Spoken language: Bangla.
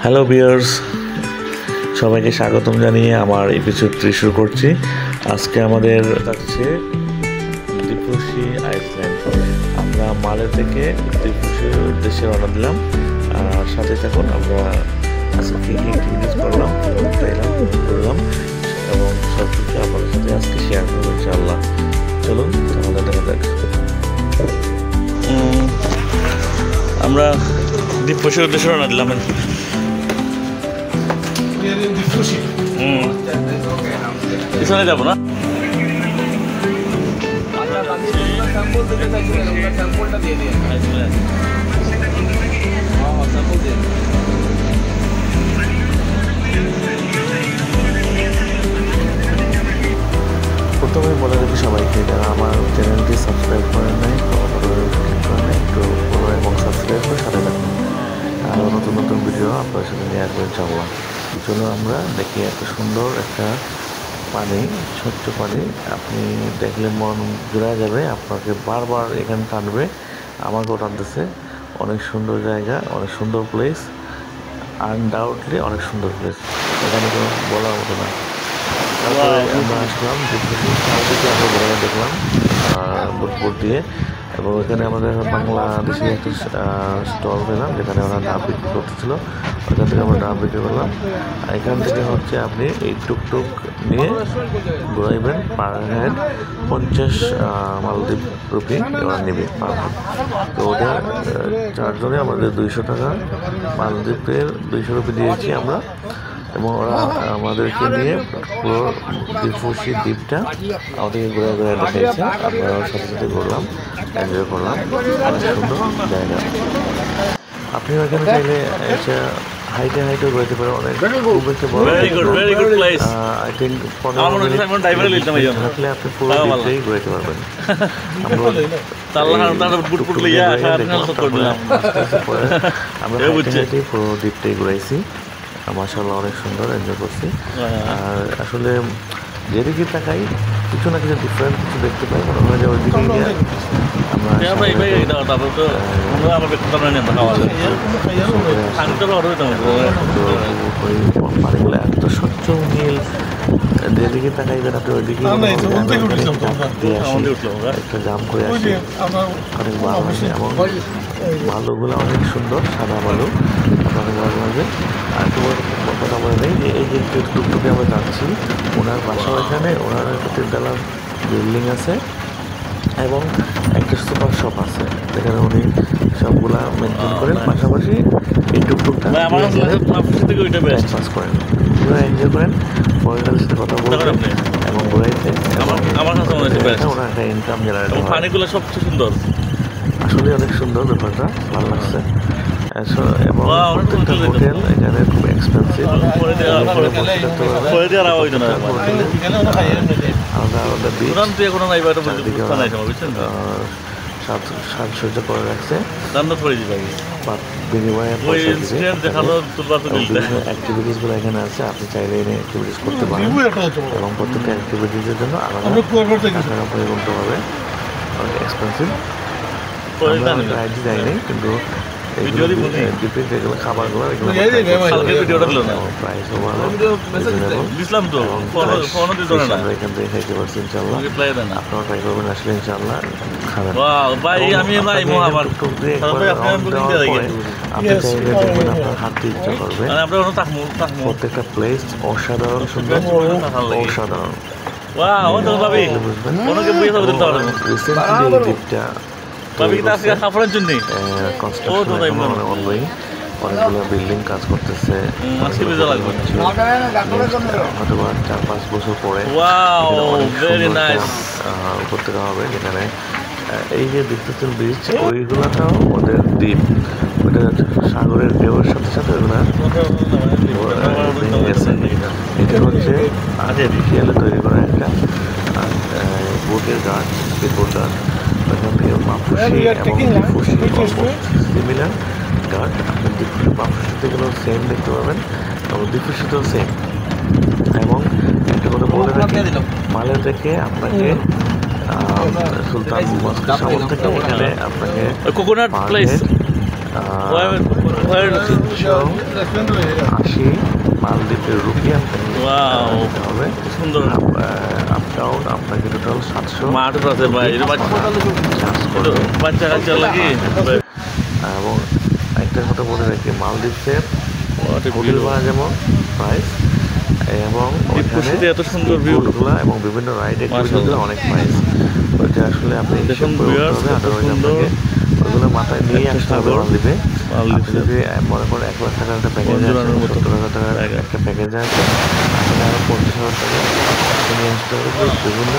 হ্যালো ভিউয়ার্স, সবাইকে স্বাগতম জানিয়ে আমার এপিসোড 3 শুরু করছি। আজকে আমাদের থাকছে দ্বীপরসি আইসল্যান্ড। আমরা মালে থেকে দ্বীপরসির উদ্দেশ্যে রওনা দিলাম। আর সাথে থাকুন, আমরা আজকে কী কী অ্যাক্টিভিটিস করলাম, করলাম এবং সব কিছু আপনাদের সাথে আজকে শেয়ার করবো ইনশাআল্লাহ। চলুন তাহলে দেখা যাক। আমরা দ্বীপরসির উদ্দেশ্যে রওনা দিলাম। পিছনে যাবো না, প্রথমে বলে রাখি সবাইকে, যারা আমার চ্যানেলটি সাবস্ক্রাইব করেন নাই, একটু ফলো এবং সাবস্ক্রাইব করে সাথে থাকুন। আরও নতুন নতুন ভিডিও আপনাদের সাথে নিয়ে আসবেন ইনশাআল্লাহ। চলো আমরা দেখি, এত সুন্দর একটা পানি, স্বচ্ছ পানি, আপনি দেখলে মন জুড়ে যাবে, আপনাকে বারবার এখানে টানবে। আমাকেও টানতেছে। অনেক সুন্দর জায়গা, অনেক সুন্দর প্লেস, আনডাউটলি অনেক সুন্দর প্লেস, এখানে কোনো বলার মতো না। তারপরে আমরা আসলাম চারদিকে, আমরা ঘোরাঘুরি দেখলাম বুটবোট দিয়ে, এবং ওইখানে আমাদের বাংলাদেশি একটা স্টল পেলাম যেখানে ওরা ডাব বিক্রি করতেছিল। ওইখান থেকে আমরা ডাব বিক্রি করলাম। এখান থেকে হচ্ছে আপনি এই টুকটুক নিয়ে ঘুরাইবেন, পার হেড 50 মালদ্বীপ রুপি ওরা নেবে পার হেড। তো ওটা চারজনে আমাদের 200 টাকা, মালদ্বীপের 200 রুপি দিয়েছি আমরা, এবং ওরা আমাদেরকে নিয়ে পুরো দ্বীপরসি দ্বীপটা আমাদেরকে ঘুরে ঘুরে দেখাইছে। আমরা সাথে সাথে ঘুরলাম, এনজয় করলাম। অনেক সুন্দর জায়গা। আপনি ওখানে চাইলে এসে হাইটে ঘুরতে পারেন। অনেক খুব একটা বড়, আই থিঙ্ক 15 মিনিট থাকলে আপনি পুরো দ্বীপটাই ঘুরতে পারবেন। আমরা হাইটে পুরো দ্বীপটাই ঘুরাইছি। মাশাআল্লাহ অনেক সুন্দর, এনজয় করছি। আর আসলে যেদিকে তাকাই কিছু না কিছু ডিফারেন্ট কিছু দেখতে পাই, মনে হয় যে ওইদিকে পানিগুলো এত স্বচ্ছ নীল, যেদিকে তাকাইবেন আপনি ওইদিকে একটা জাম করে আসি। অনেক ভালো আসে, এবং বালুগুলো অনেক সুন্দর, সাদা বালু, অনেক ভালো লাগে। আর তোমার কথা বলে নেই যে এই যে টুকটুকে আমরা যাচ্ছি, ওনার বাসা এখানে, ওনার একটা 3 তলা বিল্ডিং আছে এবং একটা সুপার শপ আছে যেখানে উনি সবগুলা মেনটেন করেন। পাশাপাশি এই টুকটুকটা পাস করেন, পুরো এনজয় করেন, পরিবারের সাথে কথা বলবেন এবং ঘুরাইতে ওনার একটা ইনকাম জেনারেট। পানিগুলো সবচেয়ে সুন্দর, আসলে অনেক সুন্দর ব্যাপারটা, ভালো লাগছে। এবং প্রত্যেকটা হোটেল এখানে খুব এক্সপেন্সিভ। আলাদা আলাদা সাজসজ্জা করে রাখছে, বিনিময়ে অ্যাক্টিভিটিসগুলো এখানে আছে। আপনি চাইলে এনে অ্যাক্টিভিটিস করতে পারেন, এবং প্রত্যেকটা অ্যাক্টিভিটিসের জন্য আলাদা টাকা পরিমাণ গুনতে হবে। অনেক এক্সপেন্সিভ। রাইড যাই নাই, কিন্তু যেগুলো খাবারগুলো প্রাইসও ভালো, আমরা এখান থেকে খাইতে পারছি ইনশাল্লাহ। আপনারা ট্রাই করবেন, আসলে ইনশাল্লাহ খাবেন। আপনি চাইলে দেখবেন আপনার হাঁটতে ইচ্ছা করবে। প্রত্যেকটা প্লেস অসাধারণ সুন্দর, অসাধারণ। রিসেন্টলি দ্বীপটা অনেকগুলো বিল্ডিং কাজ করতেছে, হয়তো 4-5 বছর পরে উপত্যকা হবে, যেখানে এই যে দেখতেছেন ব্রিজ, ওইগুলাটাও ওদের দ্বীপ, ওটা সাগরের ঢেউয়ের সাথে সাথে ওইগুলা ভেঙে গেছে। এটা হচ্ছে আর্টিফিশিয়ালে তৈরি করা একটা বোটের গাছ, স্পিডবোট গাছ। ওইখান থেকে বাফুসি এবং দ্বীপরসি সিমিলার ঘাট। আপনি দ্বীপরসি বাফুসিতে গেলেও সেম দেখতে পাবেন, এবং দ্বীপরসিতেও সেম। এবং একটা কথা বলে রাখি, মালে থেকে আপনাকে সুলতান মস্কের সামনে থেকে এখানে আপনাকে কোকোনাট প্লেস 80 মালদ্বীপের রুপি আপনাকে দিতে হবে। সুন্দর আপ ডাউন আপনাকে টোটাল 700 মাঠ আছে ভাই, চার্জ করবে। বাচ্চা কাচ্চা লাগে। এবং একটা কথা বলে রাখি, মালদ্বীপের হোটেল ভাড়া যেমন প্রাইস এবং এত সুন্দর ভিউ এবং বিভিন্ন রাইড অ্যাক্টিভিটিগুলো অনেক প্রাইস। ওইটা আসলে আপনি হিসাব করে উঠতে হবে, আদারওয়াইজ আপনাকে ওইগুলো মাথায় নিয়ে আসতে হবে মালদ্বীপে। আপনি যদি মনে করেন 1 লাখ টাকার একটা প্যাকেজ আছে, 70,000 টাকার একটা প্যাকেজ আছে, আসলে আরও 50,000 টাকা নিয়ে আসতে হবে বিভিন্ন